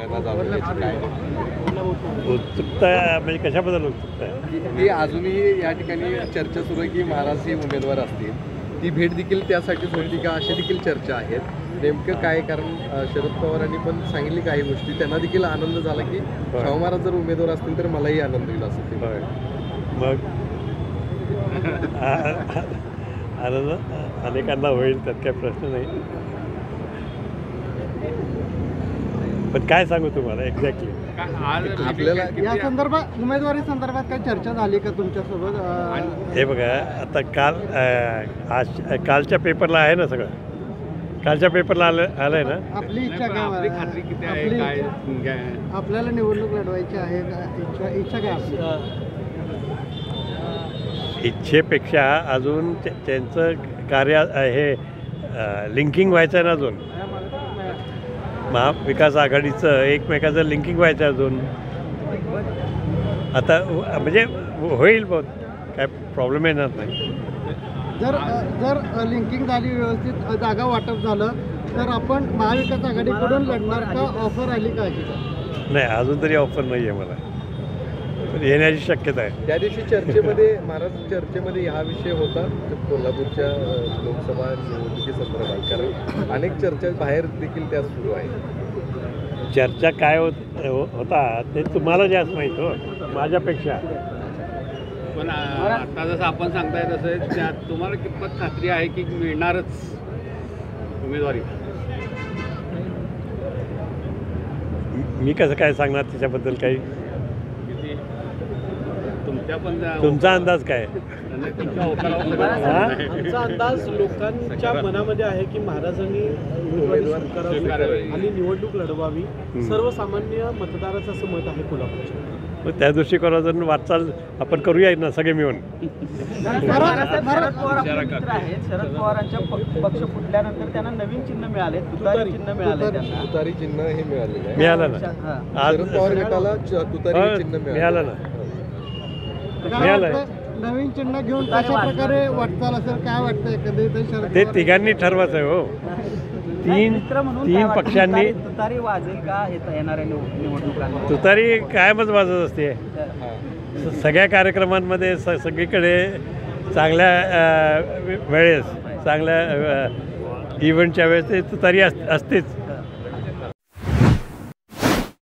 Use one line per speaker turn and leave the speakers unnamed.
सगळ्यांना जाणून घ्यायची काय
उत्सुकता म्हणजे कशाबद्दल उत्सुकता आहे
की अजूनही या ठिकाणी चर्चा सुरू आहे की महाराज हे उमेदवार असतील, ती भेट देखील त्यासाठीच होती का अशी देखील चर्चा आहेत. नेमकं काय, कारण शरद पवारांनी पण सांगितली काही गोष्टी, त्यांना देखील आनंद झाला की शाहू महाराज जर उमेदवार असतील तर मलाही आनंद होईल असं ते.
मग आनंद अनेकांना होईल, त्यात काही प्रश्न नाही. पण काय सांगू तुम्हाला एक्झॅक्टली
आपल्याला
या संदर्भात उमेदवारी संदर्भात काही चर्चा झाली का तुमच्यासोबत?
हे बघा आता कालच्या पेपरला आहे ना सगळं, कालच्या पेपरला आलंय ना.
आपली इच्छा काय?
खात्री किती आहे, काय
आपल्याला निवडणूक लढवायची आहे का? इच्छा काय आपली?
इच्छेपेक्षा अजून त्यांचं कार्य हे लिंकिंग व्हायचं आहे ना अजून. महाविकास आघाडीचं एकमेकाचं लिंकिंग व्हायचं अजून. आता म्हणजे होईल बहुत, काय प्रॉब्लेम येणार नाही.
जर लिंकिंग झाली, व्यवस्थित जागा वाटप झालं तर आपण महाविकास आघाडीकडून लढणार का? ऑफर आली का?
नाही, अजून तरी ऑफर नाही आहे मला, पण येण्याची शक्यता आहे.
त्या दिवशी चर्चेमध्ये चर्चेमध्ये हा विषय होता कोल्हापूरच्या लोकसभा निवडणुकीसंदर्भात, कारण अनेक चर्चा बाहेर देखील त्या सुरू आहेत.
चर्चा काय होता ते तुम्हाला जास्त माहीत हो माझ्यापेक्षा.
पण आता जसं आपण सांगताय तसं त्यात तुम्हाला कितपत खात्री आहे की मिळणारच उमेदवारी?
मी कसं काय सांगणार त्याच्याबद्दल काही?
तुमच्या पण
तुमचा अंदाज काय?
आमचा अंदाज लोकांच्या मनामध्ये आहे की महाराजांनी उमेदवार स्वीकारावी आणि निवडणूक लढवावी. सर्वसामान्य मतदाराचं असं मत आहे कोल्हापूरच्या.
मग त्या दृष्टिकोनातून वाटचाल आपण करूया ना सगळे मिळून.
शरद पवारांच्या पक्ष फुटल्यानंतर त्यांना नवीन चिन्ह मिळाले, तुतारी चिन्ह मिळाले. त्यांना
तुतारी चिन्ह हे मिळालेलं आहे.
मिळालं ना आज.
शरद पवार गटाला तुतारी चिन्ह
मिळालं ना.
नवीन चिन्ह घेऊन कशा प्रकारे वाटचाल असेल, काय वाटतं एकंदरीत?
ते तिघांनी ठरवायचं हो. तीन पक्षांनी.
तुतारी वाजेल का येणाऱ्या निवडणुकांना?
तुतारी कायमच वाजत असते सगळ्या कार्यक्रमांमध्ये, सगळीकडे चांगल्या वेळेस, चांगल्या इव्हेंटच्या वेळेस ते तुतारी असतेच.